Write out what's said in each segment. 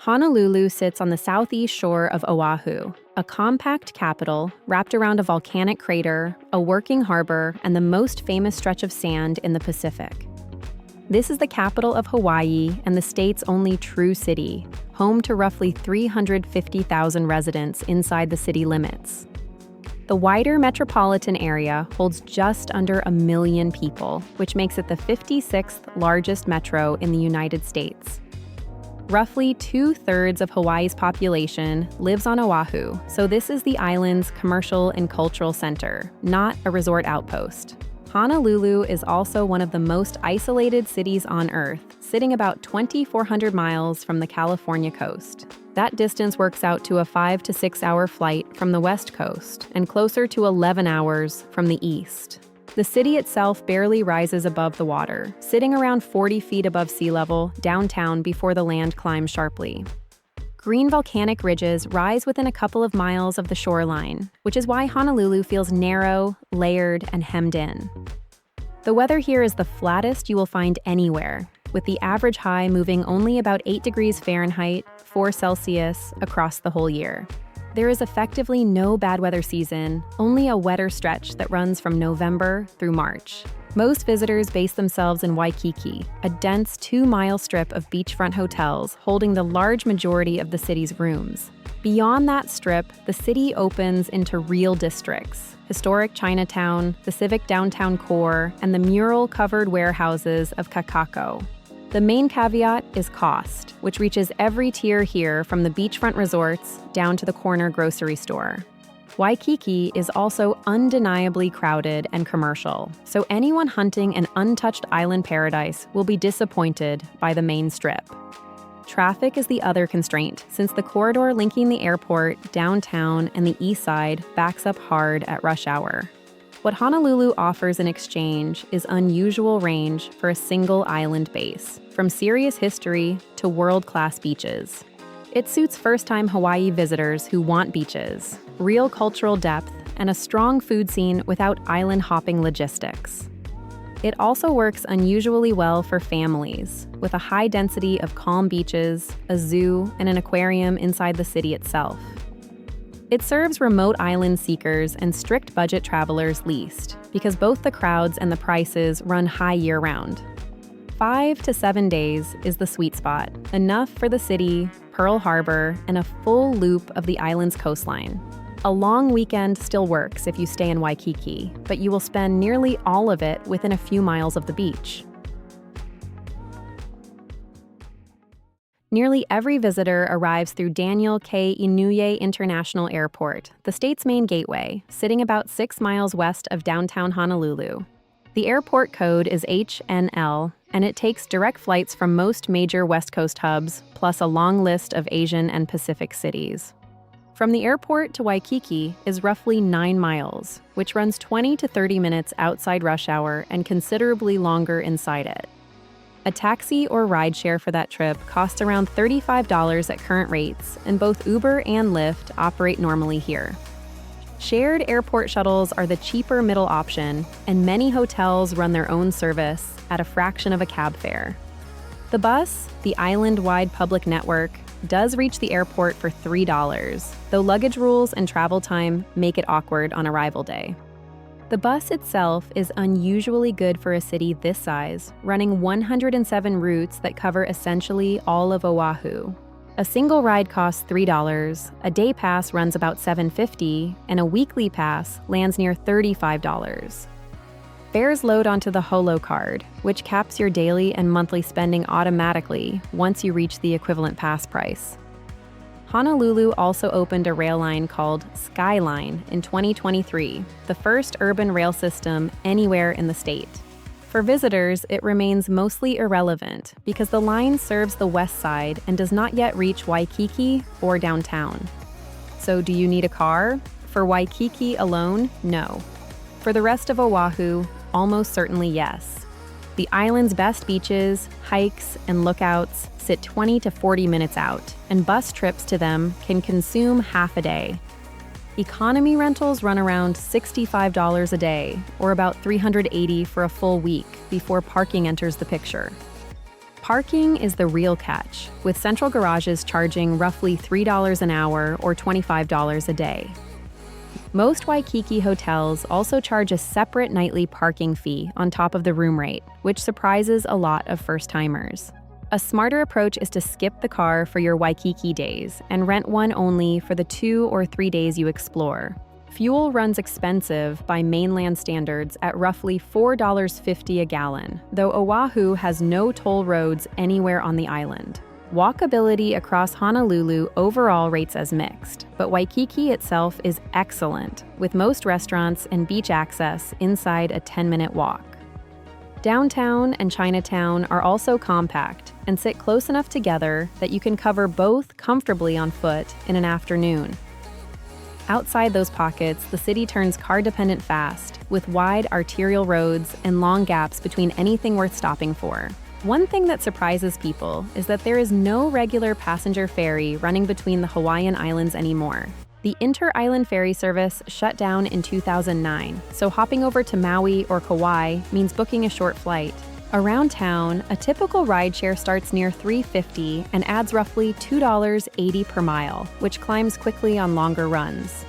Honolulu sits on the southeast shore of Oahu, a compact capital wrapped around a volcanic crater, a working harbor, and the most famous stretch of sand in the Pacific. This is the capital of Hawaii and the state's only true city, home to roughly 350,000 residents inside the city limits. The wider metropolitan area holds just under 1 million people, which makes it the 56th largest metro in the United States. Roughly 2/3 of Hawaii's population lives on Oahu, so this is the island's commercial and cultural center, not a resort outpost. Honolulu is also one of the most isolated cities on Earth, sitting about 2,400 miles from the California coast. That distance works out to a 5 to 6 hour flight from the west coast and closer to 11 hours from the east. The city itself barely rises above the water, sitting around 40 feet above sea level downtown before the land climbs sharply. Green volcanic ridges rise within a couple of miles of the shoreline, which is why Honolulu feels narrow, layered, and hemmed in. The weather here is the flattest you will find anywhere, with the average high moving only about 8 degrees Fahrenheit, 4 Celsius, across the whole year. There is effectively no bad weather season, only a wetter stretch that runs from November through March. Most visitors base themselves in Waikiki, a dense 2-mile strip of beachfront hotels holding the large majority of the city's rooms. Beyond that strip, the city opens into real districts: historic Chinatown, the civic downtown core, and the mural-covered warehouses of Kakako. The main caveat is cost, which reaches every tier here from the beachfront resorts down to the corner grocery store. Waikiki is also undeniably crowded and commercial, so anyone hunting an untouched island paradise will be disappointed by the main strip. Traffic is the other constraint, since the corridor linking the airport, downtown, and the east side backs up hard at rush hour. What Honolulu offers in exchange is unusual range for a single island base, from serious history to world-class beaches. It suits first-time Hawaii visitors who want beaches, real cultural depth, and a strong food scene without island-hopping logistics. It also works unusually well for families, with a high density of calm beaches, a zoo, and an aquarium inside the city itself. It serves remote island seekers and strict budget travelers least, because both the crowds and the prices run high year-round. 5 to 7 days is the sweet spot, enough for the city, Pearl Harbor, and a full loop of the island's coastline. A long weekend still works if you stay in Waikiki, but you will spend nearly all of it within a few miles of the beach. Nearly every visitor arrives through Daniel K. Inouye International Airport, the state's main gateway, sitting about 6 miles west of downtown Honolulu. The airport code is HNL, and it takes direct flights from most major West Coast hubs, plus a long list of Asian and Pacific cities. From the airport to Waikiki is roughly 9 miles, which runs 20 to 30 minutes outside rush hour and considerably longer inside it. A taxi or rideshare for that trip costs around $35 at current rates, and both Uber and Lyft operate normally here. Shared airport shuttles are the cheaper middle option, and many hotels run their own service at a fraction of a cab fare. TheBus, the island-wide public network, does reach the airport for $3, though luggage rules and travel time make it awkward on arrival day. The bus itself is unusually good for a city this size, running 107 routes that cover essentially all of Oahu. A single ride costs $3, a day pass runs about $7.50, and a weekly pass lands near $35. Fares load onto the Holo card, which caps your daily and monthly spending automatically once you reach the equivalent pass price. Honolulu also opened a rail line called Skyline in 2023, the first urban rail system anywhere in the state. For visitors, it remains mostly irrelevant because the line serves the west side and does not yet reach Waikiki or downtown. So do you need a car? For Waikiki alone, no. For the rest of Oahu, almost certainly yes. The island's best beaches, hikes, and lookouts sit 20 to 40 minutes out, and bus trips to them can consume half a day. Economy rentals run around $65 a day, or about $380 for a full week, before parking enters the picture. Parking is the real catch, with central garages charging roughly $3 an hour or $25 a day. Most Waikiki hotels also charge a separate nightly parking fee on top of the room rate, which surprises a lot of first-timers. A smarter approach is to skip the car for your Waikiki days and rent one only for the 2 or 3 days you explore. Fuel runs expensive by mainland standards at roughly $4.50 a gallon, though Oahu has no toll roads anywhere on the island. Walkability across Honolulu overall rates as mixed, but Waikiki itself is excellent, with most restaurants and beach access inside a 10-minute walk. Downtown and Chinatown are also compact and sit close enough together that you can cover both comfortably on foot in an afternoon. Outside those pockets, the city turns car-dependent fast, with wide arterial roads and long gaps between anything worth stopping for. One thing that surprises people is that there is no regular passenger ferry running between the Hawaiian Islands anymore. The inter-island ferry service shut down in 2009, so hopping over to Maui or Kauai means booking a short flight. Around town, a typical rideshare starts near $3.50 and adds roughly $2.80 per mile, which climbs quickly on longer runs.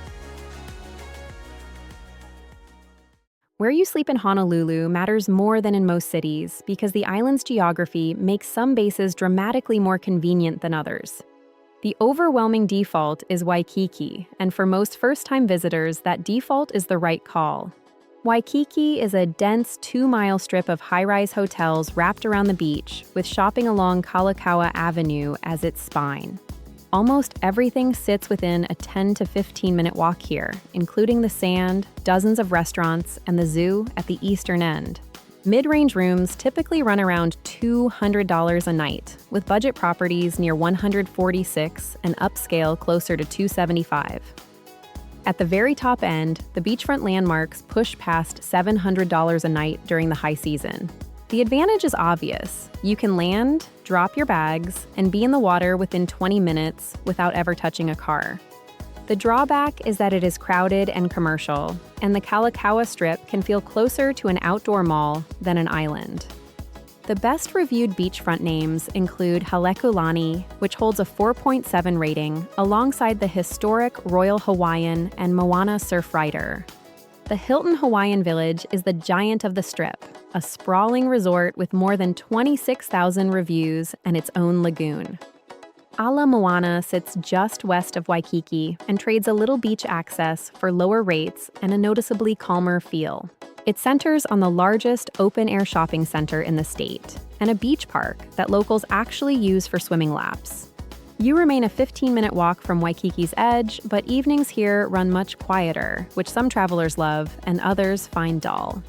Where you sleep in Honolulu matters more than in most cities because the island's geography makes some bases dramatically more convenient than others. The overwhelming default is Waikiki, and for most first-time visitors, that default is the right call. Waikiki is a dense 2-mile strip of high-rise hotels wrapped around the beach, with shopping along Kalakaua Avenue as its spine. Almost everything sits within a 10 to 15-minute walk here, including the sand, dozens of restaurants, and the zoo at the eastern end. Mid-range rooms typically run around $200 a night, with budget properties near $146 and upscale closer to $275. At the very top end, the beachfront landmarks push past $700 a night during the high season. The advantage is obvious. You can land, drop your bags, and be in the water within 20 minutes without ever touching a car. The drawback is that it is crowded and commercial, and the Kalakaua Strip can feel closer to an outdoor mall than an island. The best reviewed beachfront names include Halekulani, which holds a 4.7 rating, alongside the historic Royal Hawaiian and Moana Surfrider. The Hilton Hawaiian Village is the giant of the Strip, a sprawling resort with more than 26,000 reviews and its own lagoon. Ala Moana sits just west of Waikiki and trades a little beach access for lower rates and a noticeably calmer feel. It centers on the largest open-air shopping center in the state and a beach park that locals actually use for swimming laps. You remain a 15-minute walk from Waikiki's edge, but evenings here run much quieter, which some travelers love and others find dull.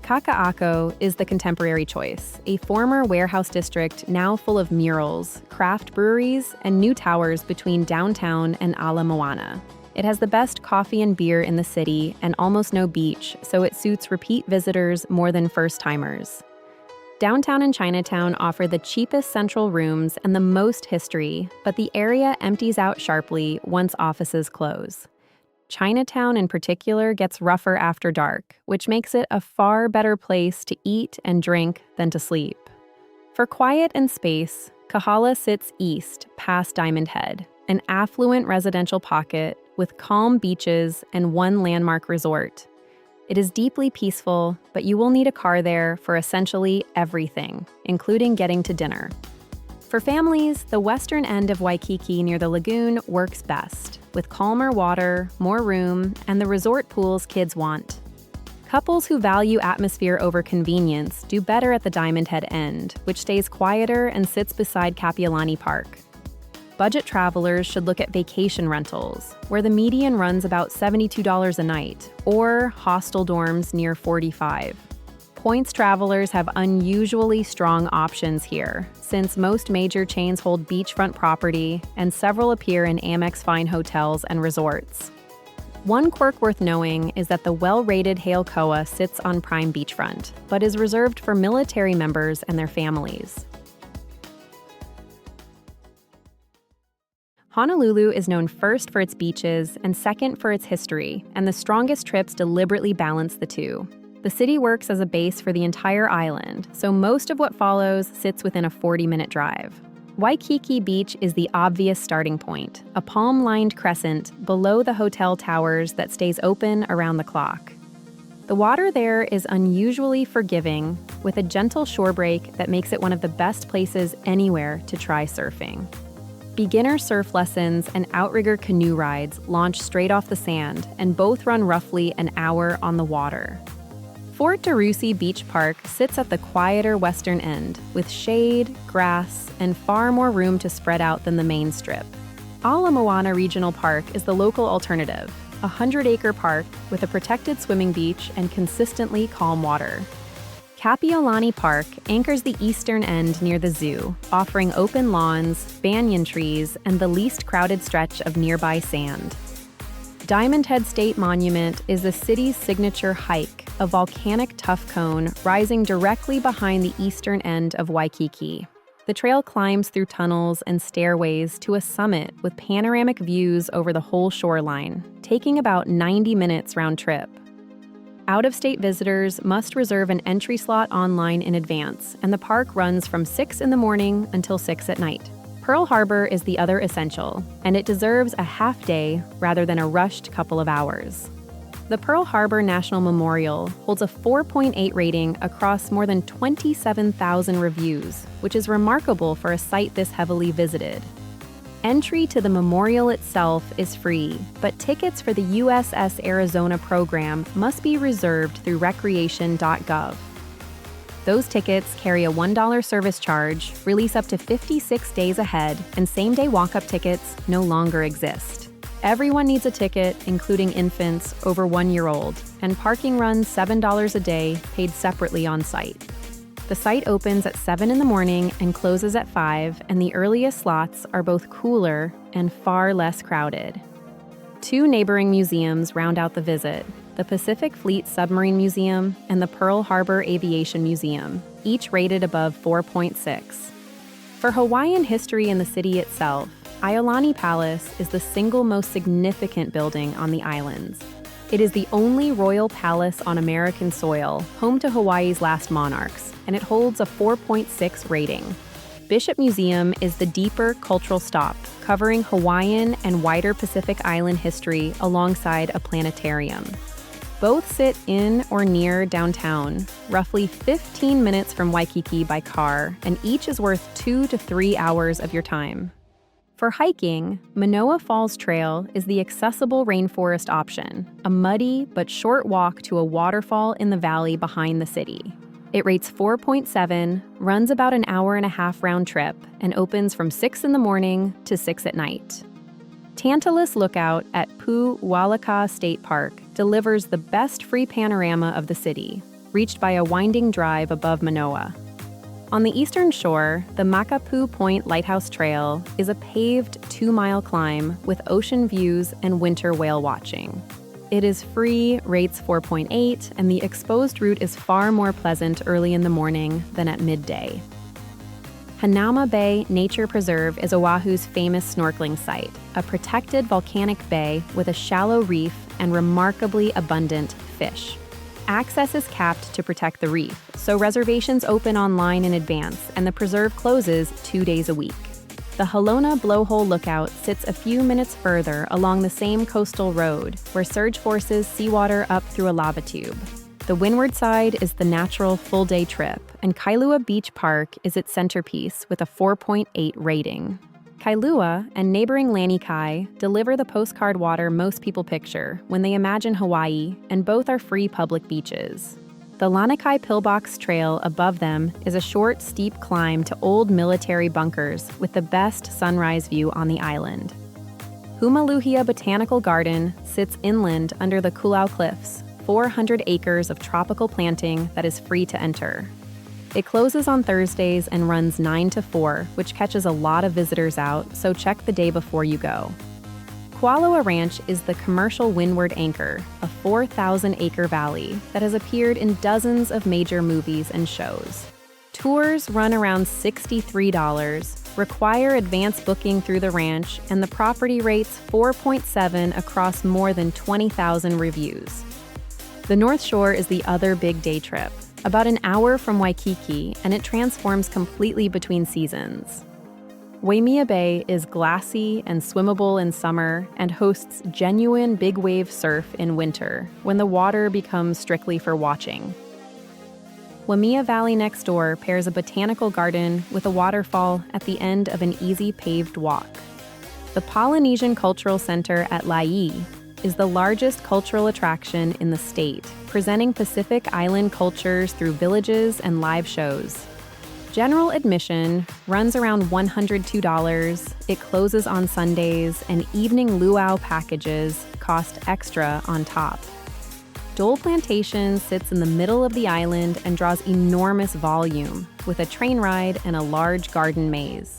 Kaka'ako is the contemporary choice, a former warehouse district now full of murals, craft breweries, and new towers between downtown and Ala Moana. It has the best coffee and beer in the city and almost no beach, so it suits repeat visitors more than first-timers. Downtown and Chinatown offer the cheapest central rooms and the most history, but the area empties out sharply once offices close. Chinatown in particular gets rougher after dark, which makes it a far better place to eat and drink than to sleep. For quiet and space, Kahala sits east past Diamond Head, an affluent residential pocket with calm beaches and one landmark resort. It is deeply peaceful, but you will need a car there for essentially everything, including getting to dinner. For families, the western end of Waikiki near the lagoon works best, with calmer water, more room, and the resort pools kids want. Couples who value atmosphere over convenience do better at the Diamond Head end, which stays quieter and sits beside Kapiolani Park. Budget travelers should look at vacation rentals, where the median runs about $72 a night, or hostel dorms near $45. Points travelers have unusually strong options here, since most major chains hold beachfront property and several appear in Amex Fine hotels and resorts. One quirk worth knowing is that the well-rated Hale Koa sits on prime beachfront, but is reserved for military members and their families. Honolulu is known first for its beaches and second for its history, and the strongest trips deliberately balance the two. The city works as a base for the entire island, so most of what follows sits within a 40-minute drive. Waikiki Beach is the obvious starting point, a palm-lined crescent below the hotel towers that stays open around the clock. The water there is unusually forgiving, with a gentle shore break that makes it one of the best places anywhere to try surfing. Beginner surf lessons and outrigger canoe rides launch straight off the sand, and both run roughly an hour on the water. Fort DeRussy Beach Park sits at the quieter western end, with shade, grass, and far more room to spread out than the main strip. Ala Moana Regional Park is the local alternative, a 100-acre park with a protected swimming beach and consistently calm water. Kapiolani Park anchors the eastern end near the zoo, offering open lawns, banyan trees, and the least crowded stretch of nearby sand. Diamond Head State Monument is the city's signature hike, a volcanic tuff cone rising directly behind the eastern end of Waikiki. The trail climbs through tunnels and stairways to a summit with panoramic views over the whole shoreline, taking about 90 minutes round trip. Out-of-state visitors must reserve an entry slot online in advance, and the park runs from 6 in the morning until 6 at night. Pearl Harbor is the other essential, and it deserves a half day rather than a rushed couple of hours. The Pearl Harbor National Memorial holds a 4.8 rating across more than 27,000 reviews, which is remarkable for a site this heavily visited. Entry to the memorial itself is free, but tickets for the USS Arizona program must be reserved through recreation.gov. Those tickets carry a $1 service charge, release up to 56 days ahead, and same-day walk-up tickets no longer exist. Everyone needs a ticket, including infants over 1 year old, and parking runs $7 a day, paid separately on site. The site opens at 7 in the morning and closes at 5, and the earliest slots are both cooler and far less crowded. 2 neighboring museums round out the visit: the Pacific Fleet Submarine Museum and the Pearl Harbor Aviation Museum, each rated above 4.6. For Hawaiian history in the city itself, Iolani Palace is the single most significant building on the islands. It is the only royal palace on American soil, home to Hawaii's last monarchs, and it holds a 4.6 rating. Bishop Museum is the deeper cultural stop, covering Hawaiian and wider Pacific Island history alongside a planetarium. Both sit in or near downtown, roughly 15 minutes from Waikiki by car, and each is worth 2 to 3 hours of your time. For hiking, Manoa Falls Trail is the accessible rainforest option, a muddy but short walk to a waterfall in the valley behind the city. It rates 4.7, runs about an hour and a half round trip, and opens from 6 in the morning to 6 at night. Tantalus Lookout at Pu'ualaka State Park delivers the best free panorama of the city, reached by a winding drive above Manoa. On the eastern shore, the Makapu Point Lighthouse Trail is a paved 2-mile climb with ocean views and winter whale watching. It is free, rates 4.8, and the exposed route is far more pleasant early in the morning than at midday. Hanauma Bay Nature Preserve is Oahu's famous snorkeling site, a protected volcanic bay with a shallow reef and remarkably abundant fish. Access is capped to protect the reef, so reservations open online in advance and the preserve closes 2 days a week. The Halona Blowhole Lookout sits a few minutes further along the same coastal road, where surge forces seawater up through a lava tube. The windward side is the natural full-day trip, and Kailua Beach Park is its centerpiece with a 4.8 rating. Kailua and neighboring Lanikai deliver the postcard water most people picture when they imagine Hawaii, and both are free public beaches. The Lanikai Pillbox Trail above them is a short, steep climb to old military bunkers with the best sunrise view on the island. Humaluhia Botanical Garden sits inland under the Kulau Cliffs, 400 acres of tropical planting that is free to enter. It closes on Thursdays and runs 9 to 4, which catches a lot of visitors out, so check the day before you go. Kualoa Ranch is the commercial windward anchor, a 4,000-acre valley that has appeared in dozens of major movies and shows. Tours run around $63, require advance booking through the ranch, and the property rates 4.7 across more than 20,000 reviews. The North Shore is the other big day trip, about an hour from Waikiki, and it transforms completely between seasons. Waimea Bay is glassy and swimmable in summer and hosts genuine big wave surf in winter, when the water becomes strictly for watching. Waimea Valley next door pairs a botanical garden with a waterfall at the end of an easy paved walk. The Polynesian Cultural Center at Laie is the largest cultural attraction in the state, presenting Pacific Island cultures through villages and live shows. General admission runs around $102, it closes on Sundays, and evening luau packages cost extra on top. Dole Plantation sits in the middle of the island and draws enormous volume, with a train ride and a large garden maze.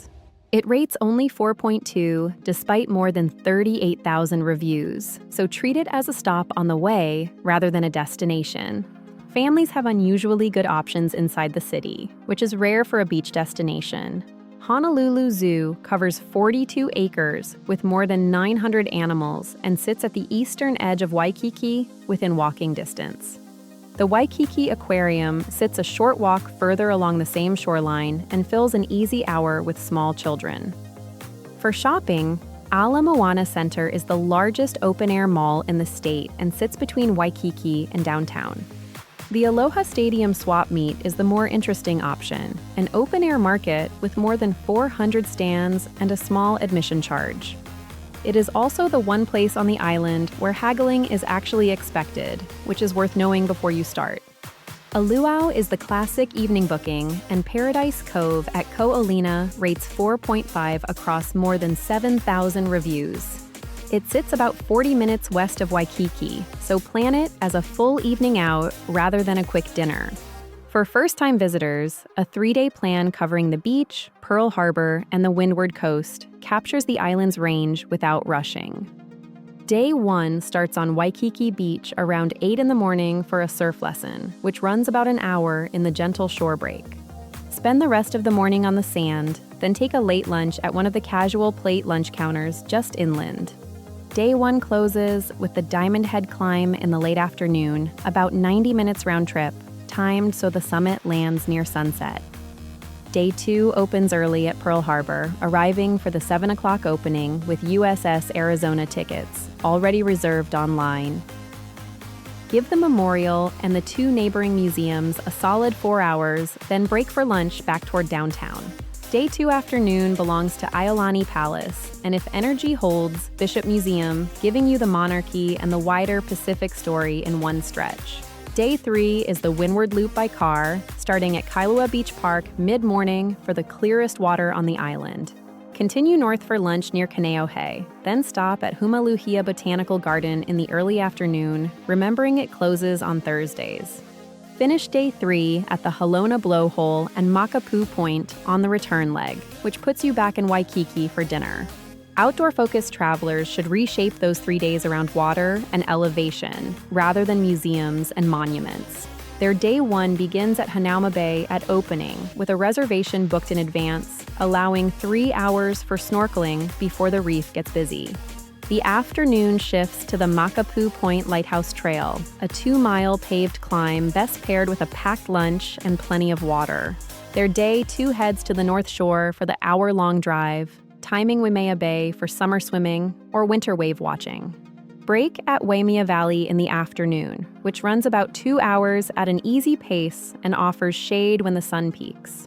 It rates only 4.2 despite more than 38,000 reviews, so treat it as a stop on the way rather than a destination. Families have unusually good options inside the city, which is rare for a beach destination. Honolulu Zoo covers 42 acres with more than 900 animals and sits at the eastern edge of Waikiki within walking distance. The Waikiki Aquarium sits a short walk further along the same shoreline and fills an easy hour with small children. For shopping, Ala Moana Center is the largest open-air mall in the state and sits between Waikiki and downtown. The Aloha Stadium swap meet is the more interesting option, an open-air market with more than 400 stands and a small admission charge. It is also the one place on the island where haggling is actually expected, which is worth knowing before you start. A luau is the classic evening booking, and Paradise Cove at Ko'olina rates 4.5 across more than 7,000 reviews. It sits about 40 minutes west of Waikiki, so plan it as a full evening out rather than a quick dinner. For first-time visitors, a 3-day plan covering the beach, Pearl Harbor, and the Windward Coast captures the island's range without rushing. Day 1 starts on Waikiki Beach around 8 in the morning for a surf lesson, which runs about an hour in the gentle shore break. Spend the rest of the morning on the sand, then take a late lunch at one of the casual plate lunch counters just inland. Day 1 closes with the Diamond Head climb in the late afternoon, about 90 minutes round trip, timed so the summit lands near sunset. Day 2 opens early at Pearl Harbor, arriving for the 7 o'clock opening with USS Arizona tickets, already reserved online. Give the memorial and the 2 neighboring museums a solid 4 hours, then break for lunch back toward downtown. Day 2 afternoon belongs to Iolani Palace, and if energy holds, Bishop Museum, giving you the monarchy and the wider Pacific story in one stretch. Day 3 is the Windward Loop by car, starting at Kailua Beach Park mid-morning for the clearest water on the island. Continue north for lunch near Kaneohe, then stop at Humaluhia Botanical Garden in the early afternoon, remembering it closes on Thursdays. Finish Day 3 at the Halona Blowhole and Makapu Point on the return leg, which puts you back in Waikiki for dinner. Outdoor-focused travelers should reshape those 3 days around water and elevation, rather than museums and monuments. Their Day 1 begins at Hanauma Bay at opening, with a reservation booked in advance, allowing 3 hours for snorkeling before the reef gets busy. The afternoon shifts to the Makapu Point Lighthouse Trail, a 2-mile paved climb best paired with a packed lunch and plenty of water. Their Day 2 heads to the North Shore for the hour-long drive, timing Waimea Bay for summer swimming or winter wave watching. Break at Waimea Valley in the afternoon, which runs about 2 hours at an easy pace and offers shade when the sun peaks.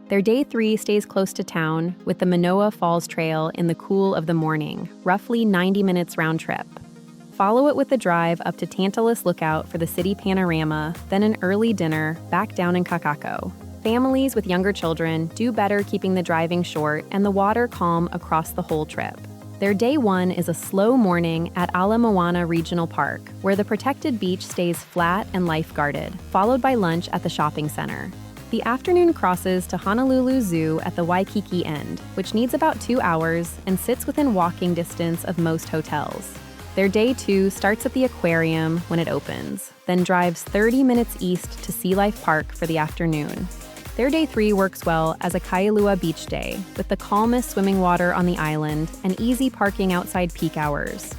Their Day 3 stays close to town with the Manoa Falls Trail in the cool of the morning, roughly 90 minutes round trip. Follow it with a drive up to Tantalus Lookout for the city panorama, then an early dinner back down in Kakako. Families with younger children do better keeping the driving short and the water calm across the whole trip. Their Day 1 is a slow morning at Ala Moana Regional Park, where the protected beach stays flat and lifeguarded, followed by lunch at the shopping center. The afternoon crosses to Honolulu Zoo at the Waikiki end, which needs about 2 hours and sits within walking distance of most hotels. Their Day 2 starts at the aquarium when it opens, then drives 30 minutes east to Sea Life Park for the afternoon. Their Day 3 works well as a Kailua beach day, with the calmest swimming water on the island and easy parking outside peak hours.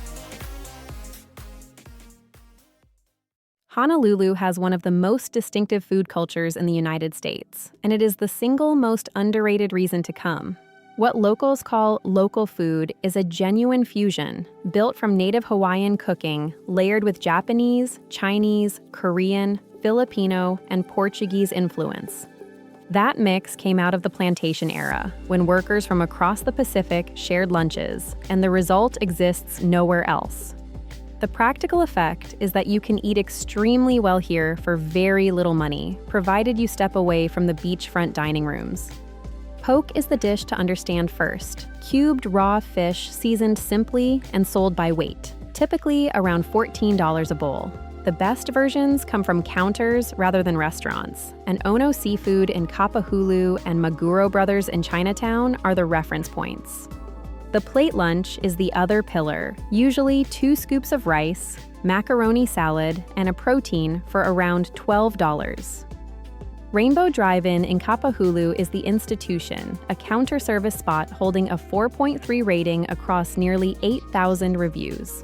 Honolulu has one of the most distinctive food cultures in the United States, and it is the single most underrated reason to come. What locals call local food is a genuine fusion, built from native Hawaiian cooking, layered with Japanese, Chinese, Korean, Filipino, and Portuguese influence. That mix came out of the plantation era, when workers from across the Pacific shared lunches, and the result exists nowhere else. The practical effect is that you can eat extremely well here for very little money, provided you step away from the beachfront dining rooms. Poke is the dish to understand first. Cubed raw fish seasoned simply and sold by weight, typically around $14 a bowl. The best versions come from counters rather than restaurants, and Ono Seafood in Kapahulu and Maguro Brothers in Chinatown are the reference points. The plate lunch is the other pillar, usually 2 scoops of rice, macaroni salad, and a protein for around $12. Rainbow Drive-In in Kapahulu is the institution, a counter-service spot holding a 4.3 rating across nearly 8,000 reviews.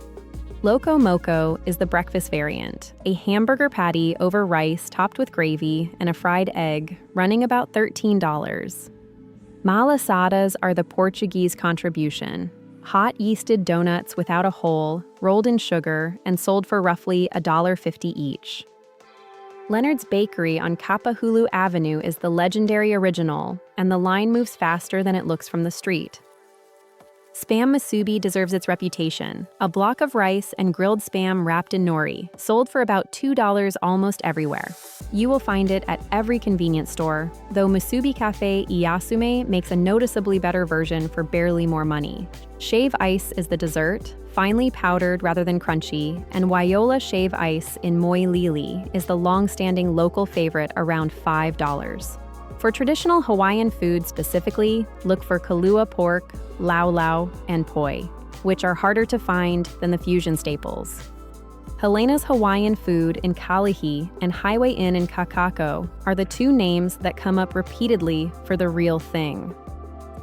Loco Moco is the breakfast variant, a hamburger patty over rice topped with gravy and a fried egg, running about $13. Malasadas are the Portuguese contribution, hot yeasted donuts without a hole, rolled in sugar, and sold for roughly $1.50 each. Leonard's Bakery on Kapahulu Avenue is the legendary original, and the line moves faster than it looks from the street. Spam musubi deserves its reputation, a block of rice and grilled spam wrapped in nori, sold for about $2 almost everywhere. You will find it at every convenience store, though Musubi Cafe Iyasume makes a noticeably better version for barely more money. Shave ice is the dessert, finely powdered rather than crunchy, and Waiola shave ice in Moilili is the long-standing local favorite around $5. For traditional Hawaiian food specifically, look for kalua pork, lau lau, and poi, which are harder to find than the fusion staples. Helena's Hawaiian Food in Kalihi and Highway Inn in Kakako are the 2 names that come up repeatedly for the real thing.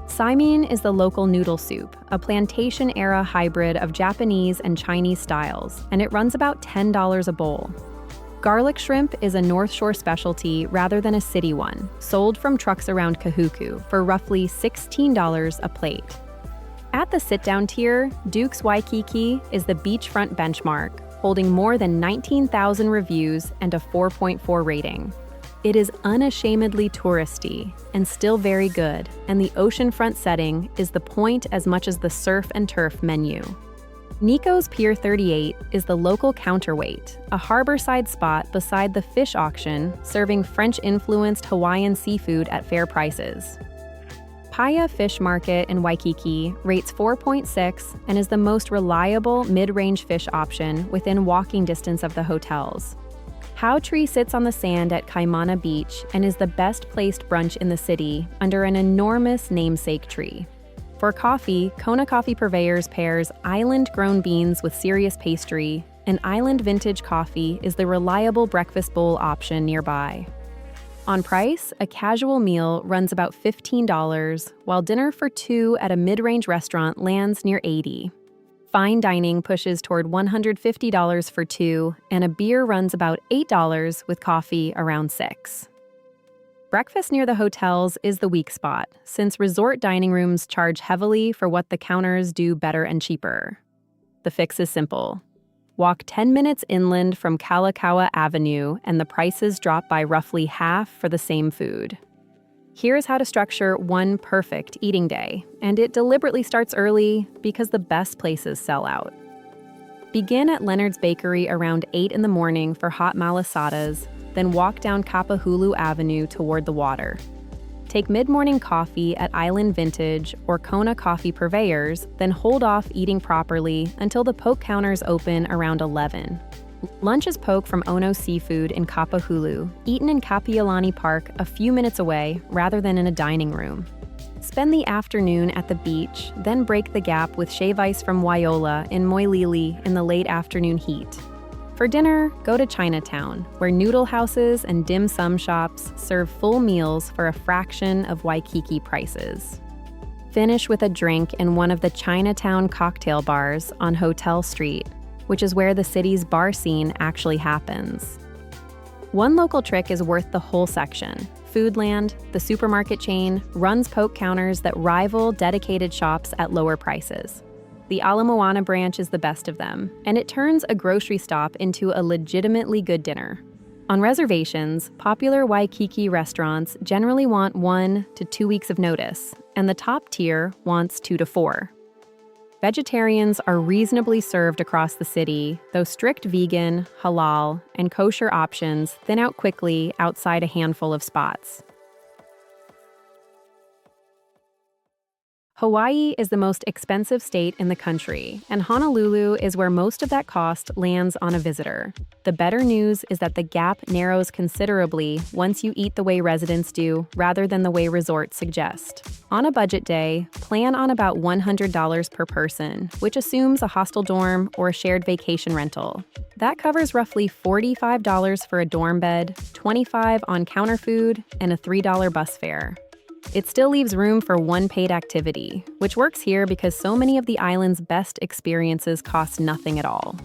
Saimin is the local noodle soup, a plantation-era hybrid of Japanese and Chinese styles, and it runs about $10 a bowl. Garlic shrimp is a North Shore specialty rather than a city one, sold from trucks around Kahuku for roughly $16 a plate. At the sit-down tier, Duke's Waikiki is the beachfront benchmark, holding more than 19,000 reviews and a 4.4 rating. It is unashamedly touristy and still very good, and the oceanfront setting is the point as much as the surf and turf menu. Nico's Pier 38 is the local counterweight, a harborside spot beside the fish auction serving French-influenced Hawaiian seafood at fair prices. Paia Fish Market in Waikiki rates 4.6 and is the most reliable mid-range fish option within walking distance of the hotels. How Tree sits on the sand at Kaimana Beach and is the best-placed brunch in the city under an enormous namesake tree. For coffee, Kona Coffee Purveyors pairs island-grown beans with serious pastry, and Island Vintage Coffee is the reliable breakfast bowl option nearby. On price, a casual meal runs about $15, while dinner for 2 at a mid-range restaurant lands near $80. Fine dining pushes toward $150 for 2, and a beer runs about $8 with coffee around $6. Breakfast near the hotels is the weak spot, since resort dining rooms charge heavily for what the counters do better and cheaper. The fix is simple. Walk 10 minutes inland from Kalakaua Avenue, and the prices drop by roughly half for the same food. Here's how to structure one perfect eating day, and it deliberately starts early because the best places sell out. Begin at Leonard's Bakery around 8 in the morning for hot malasadas, then walk down Kapahulu Avenue toward the water. Take mid-morning coffee at Island Vintage or Kona Coffee Purveyors, then hold off eating properly until the poke counters open around 11. Lunch is poke from Ono Seafood in Kapahulu, eaten in Kapiolani Park a few minutes away rather than in a dining room. Spend the afternoon at the beach, then break the gap with shave ice from Waiola in Moilili in the late afternoon heat. For dinner, go to Chinatown, where noodle houses and dim sum shops serve full meals for a fraction of Waikiki prices. Finish with a drink in one of the Chinatown cocktail bars on Hotel Street, which is where the city's bar scene actually happens. One local trick is worth the whole section. Foodland, the supermarket chain, runs poke counters that rival dedicated shops at lower prices. The Ala Moana branch is the best of them, and it turns a grocery stop into a legitimately good dinner. On reservations, popular Waikiki restaurants generally want 1 to 2 weeks of notice, and the top tier wants 2 to 4. Vegetarians are reasonably served across the city, though strict vegan, halal, and kosher options thin out quickly outside a handful of spots. Hawaii is the most expensive state in the country, and Honolulu is where most of that cost lands on a visitor. The better news is that the gap narrows considerably once you eat the way residents do rather than the way resorts suggest. On a budget day, plan on about $100 per person, which assumes a hostel dorm or a shared vacation rental. That covers roughly $45 for a dorm bed, $25 on counter food, and a $3 bus fare. It still leaves room for one paid activity, which works here because so many of the island's best experiences cost nothing at all.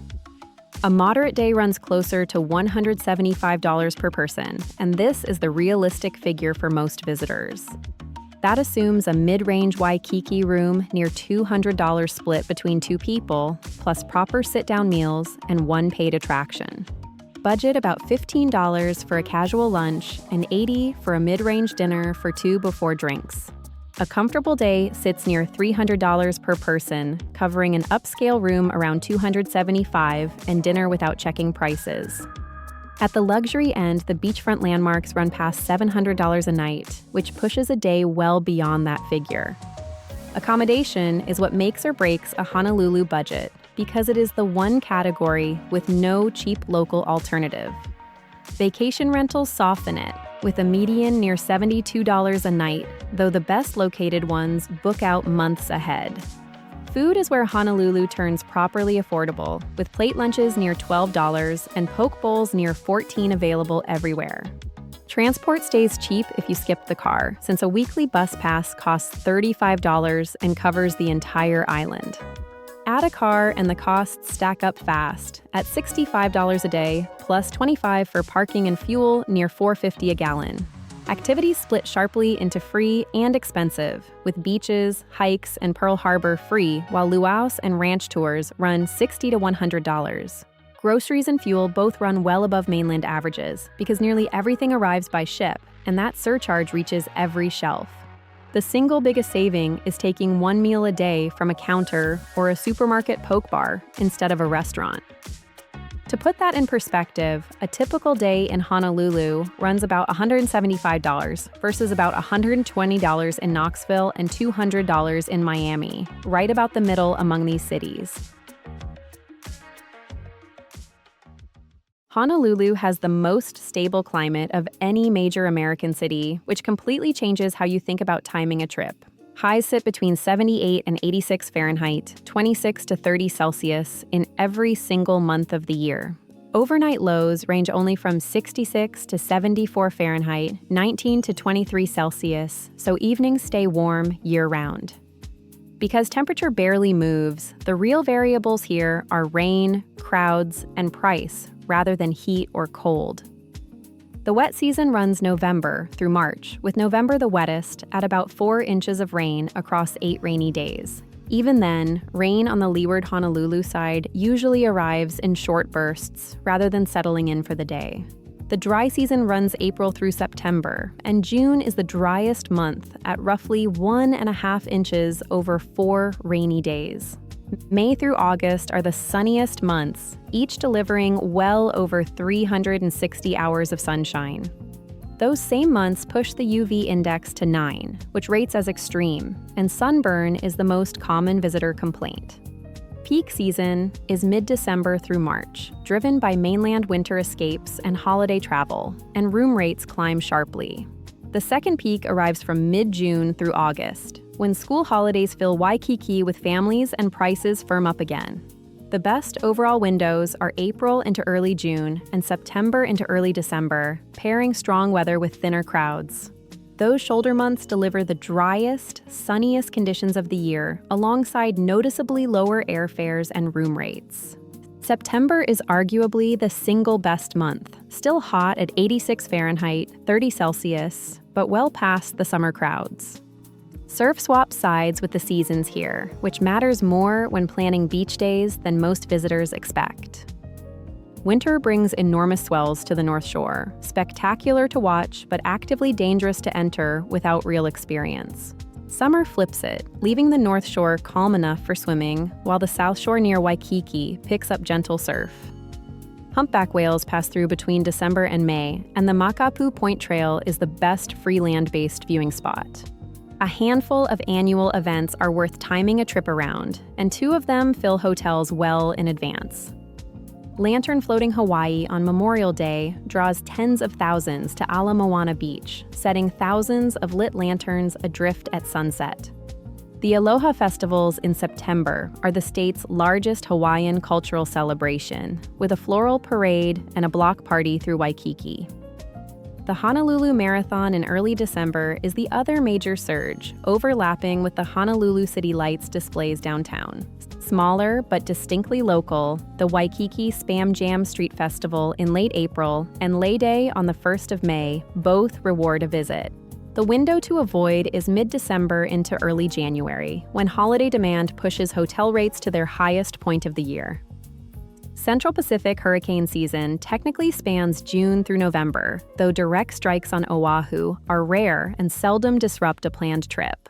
A moderate day runs closer to $175 per person, and this is the realistic figure for most visitors. That assumes a mid-range Waikiki room near $200 split between 2 people, plus proper sit-down meals and one paid attraction. Budget about $15 for a casual lunch and $80 for a mid-range dinner for 2 before drinks. A comfortable day sits near $300 per person, covering an upscale room around $275 and dinner without checking prices. At the luxury end, the beachfront landmarks run past $700 a night, which pushes a day well beyond that figure. Accommodation is what makes or breaks a Honolulu budget, because it is the one category with no cheap local alternative. Vacation rentals soften it, with a median near $72 a night, though the best located ones book out months ahead. Food is where Honolulu turns properly affordable, with plate lunches near $12 and poke bowls near $14 available everywhere. Transport stays cheap if you skip the car, since a weekly bus pass costs $35 and covers the entire island. Add a car and the costs stack up fast, at $65 a day, plus $25 for parking and fuel near $4.50 a gallon. Activities split sharply into free and expensive, with beaches, hikes, and Pearl Harbor free, while luau's and ranch tours run $60 to $100. Groceries and fuel both run well above mainland averages, because nearly everything arrives by ship, and that surcharge reaches every shelf. The single biggest saving is taking one meal a day from a counter or a supermarket poke bar instead of a restaurant. To put that in perspective, a typical day in Honolulu runs about $175 versus about $120 in Knoxville and $200 in Miami, right about the middle among these cities. Honolulu has the most stable climate of any major American city, which completely changes how you think about timing a trip. Highs sit between 78 and 86 Fahrenheit, 26 to 30 Celsius in every single month of the year. Overnight lows range only from 66 to 74 Fahrenheit, 19 to 23 Celsius, so evenings stay warm year-round. Because temperature barely moves, the real variables here are rain, crowds, and price, rather than heat or cold. The wet season runs November through March, with November the wettest at about 4 inches of rain across 8 rainy days. Even then, rain on the leeward Honolulu side usually arrives in short bursts rather than settling in for the day. The dry season runs April through September, and June is the driest month at roughly 1.5 inches over 4 rainy days. May through August are the sunniest months, each delivering well over 360 hours of sunshine. Those same months push the UV index to 9, which rates as extreme, and sunburn is the most common visitor complaint. Peak season is mid-December through March, driven by mainland winter escapes and holiday travel, and room rates climb sharply. The second peak arrives from mid-June through August, when school holidays fill Waikiki with families and prices firm up again. The best overall windows are April into early June and September into early December, pairing strong weather with thinner crowds. Those shoulder months deliver the driest, sunniest conditions of the year, alongside noticeably lower airfares and room rates. September is arguably the single best month, still hot at 86 Fahrenheit, 30 Celsius, but well past the summer crowds. Surf swaps sides with the seasons here, which matters more when planning beach days than most visitors expect. Winter brings enormous swells to the North Shore, spectacular to watch but actively dangerous to enter without real experience. Summer flips it, leaving the North Shore calm enough for swimming, while the South Shore near Waikiki picks up gentle surf. Humpback whales pass through between December and May, and the Makapu Point Trail is the best free land-based viewing spot. A handful of annual events are worth timing a trip around, and 2 of them fill hotels well in advance. Lantern Floating Hawaii on Memorial Day draws tens of thousands to Ala Moana Beach, setting thousands of lit lanterns adrift at sunset. The Aloha Festivals in September are the state's largest Hawaiian cultural celebration, with a floral parade and a block party through Waikiki. The Honolulu Marathon in early December is the other major surge, overlapping with the Honolulu City Lights displays downtown. Smaller but distinctly local, the Waikiki Spam Jam Street Festival in late April and Lay Day on the 1st of May both reward a visit. The window to avoid is mid-December into early January, when holiday demand pushes hotel rates to their highest point of the year. Central Pacific hurricane season technically spans June through November, though direct strikes on Oahu are rare and seldom disrupt a planned trip.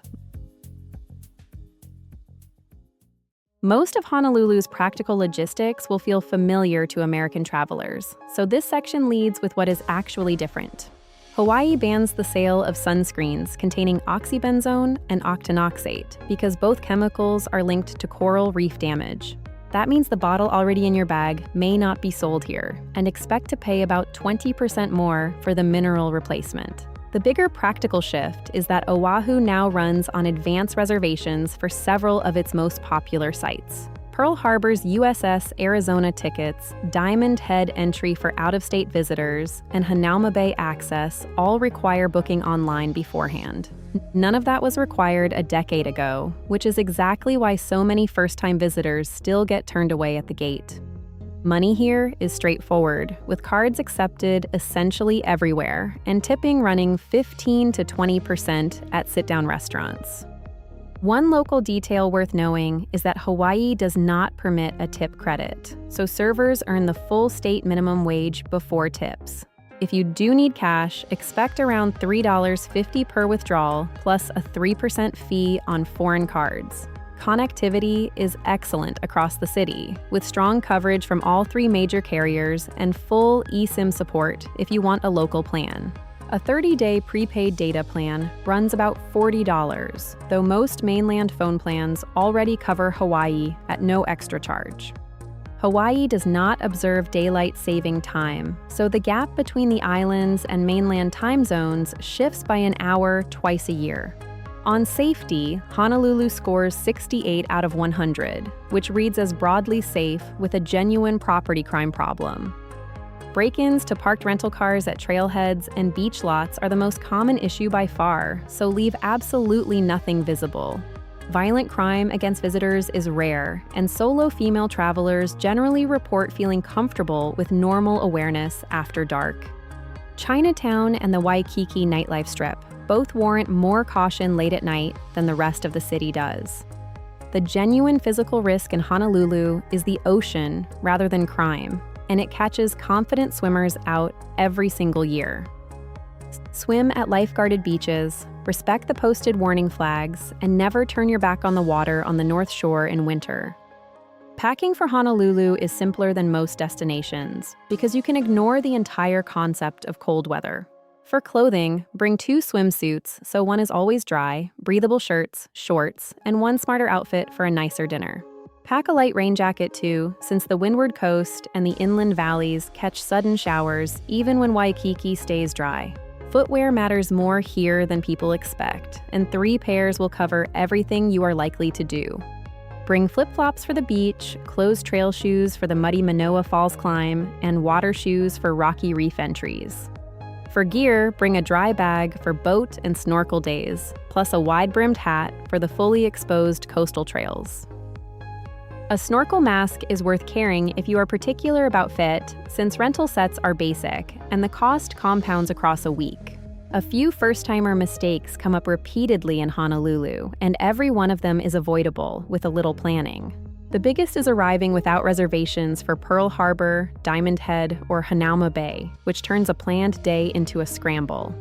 Most of Honolulu's practical logistics will feel familiar to American travelers, so this section leads with what is actually different. Hawaii bans the sale of sunscreens containing oxybenzone and octinoxate because both chemicals are linked to coral reef damage. That means the bottle already in your bag may not be sold here, and expect to pay about 20% more for the mineral replacement. The bigger practical shift is that Oahu now runs on advance reservations for several of its most popular sites. Pearl Harbor's USS Arizona tickets, Diamond Head entry for out-of-state visitors, and Hanauma Bay access all require booking online beforehand. None of that was required a decade ago, which is exactly why so many first-time visitors still get turned away at the gate. Money here is straightforward, with cards accepted essentially everywhere, and tipping running 15 to 20% at sit-down restaurants. One local detail worth knowing is that Hawaii does not permit a tip credit, so servers earn the full state minimum wage before tips. If you do need cash, expect around $3.50 per withdrawal, plus a 3% fee on foreign cards. Connectivity is excellent across the city, with strong coverage from all 3 major carriers and full eSIM support if you want a local plan. A 30-day prepaid data plan runs about $40, though most mainland phone plans already cover Hawaii at no extra charge. Hawaii does not observe daylight saving time, so the gap between the islands and mainland time zones shifts by an hour twice a year. On safety, Honolulu scores 68 out of 100, which reads as broadly safe with a genuine property crime problem. Break-ins to parked rental cars at trailheads and beach lots are the most common issue by far, so leave absolutely nothing visible. Violent crime against visitors is rare, and solo female travelers generally report feeling comfortable with normal awareness after dark. Chinatown and the Waikiki nightlife strip both warrant more caution late at night than the rest of the city does. The genuine physical risk in Honolulu is the ocean rather than crime, and it catches confident swimmers out every single year. Swim at lifeguarded beaches, respect the posted warning flags, and never turn your back on the water on the North Shore in winter. Packing for Honolulu is simpler than most destinations because you can ignore the entire concept of cold weather. For clothing, bring 2 swimsuits so one is always dry, breathable shirts, shorts, and one smarter outfit for a nicer dinner. Pack a light rain jacket too, since the windward coast and the inland valleys catch sudden showers even when Waikiki stays dry. Footwear matters more here than people expect, and 3 pairs will cover everything you are likely to do. Bring flip-flops for the beach, closed trail shoes for the muddy Manoa Falls climb, and water shoes for rocky reef entries. For gear, bring a dry bag for boat and snorkel days, plus a wide-brimmed hat for the fully exposed coastal trails. A snorkel mask is worth carrying if you are particular about fit, since rental sets are basic, and the cost compounds across a week. A few first-timer mistakes come up repeatedly in Honolulu, and every one of them is avoidable with a little planning. The biggest is arriving without reservations for Pearl Harbor, Diamond Head, or Hanauma Bay, which turns a planned day into a scramble.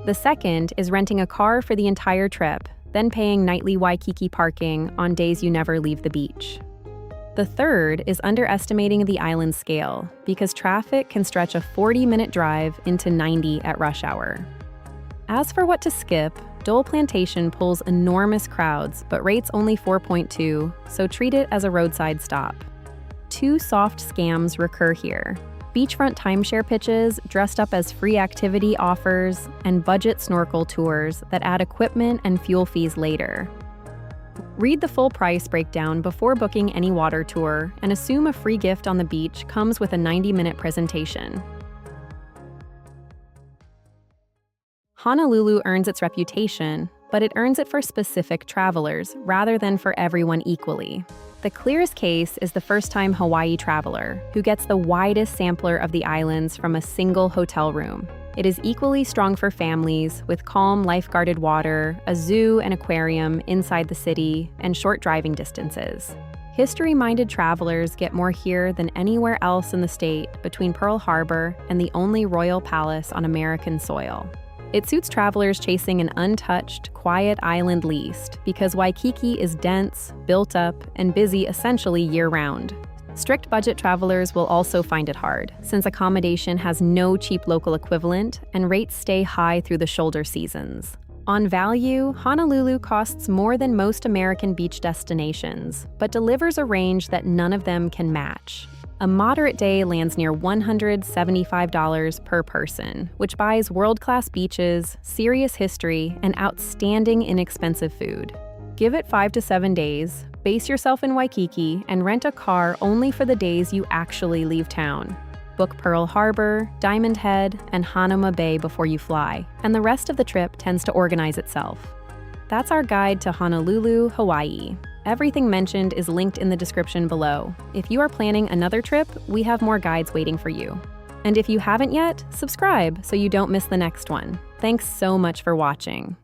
The second is renting a car for the entire trip, then paying nightly Waikiki parking on days you never leave the beach. The third is underestimating the island's scale, because traffic can stretch a 40-minute drive into 90 at rush hour. As for what to skip, Dole Plantation pulls enormous crowds, but rates only 4.2, so treat it as a roadside stop. Two soft scams recur here: beachfront timeshare pitches dressed up as free activity offers, and budget snorkel tours that add equipment and fuel fees later. Read the full price breakdown before booking any water tour, and assume a free gift on the beach comes with a 90-minute presentation. Honolulu earns its reputation, but it earns it for specific travelers rather than for everyone equally. The clearest case is the first-time Hawaii traveler, who gets the widest sampler of the islands from a single hotel room. It is equally strong for families, with calm, life-guarded water, a zoo and aquarium inside the city, and short driving distances. History-minded travelers get more here than anywhere else in the state between Pearl Harbor and the only royal palace on American soil. It suits travelers chasing an untouched, quiet island least because Waikiki is dense, built up, and busy essentially year-round. Strict budget travelers will also find it hard, since accommodation has no cheap local equivalent and rates stay high through the shoulder seasons. On value, Honolulu costs more than most American beach destinations, but delivers a range that none of them can match. A moderate day lands near $175 per person, which buys world-class beaches, serious history, and outstanding inexpensive food. Give it 5 to 7 days, base yourself in Waikiki, and rent a car only for the days you actually leave town. Book Pearl Harbor, Diamond Head, and Hanauma Bay before you fly, and the rest of the trip tends to organize itself. That's our guide to Honolulu, Hawaii. Everything mentioned is linked in the description below. If you are planning another trip, we have more guides waiting for you. And if you haven't yet, subscribe so you don't miss the next one. Thanks so much for watching.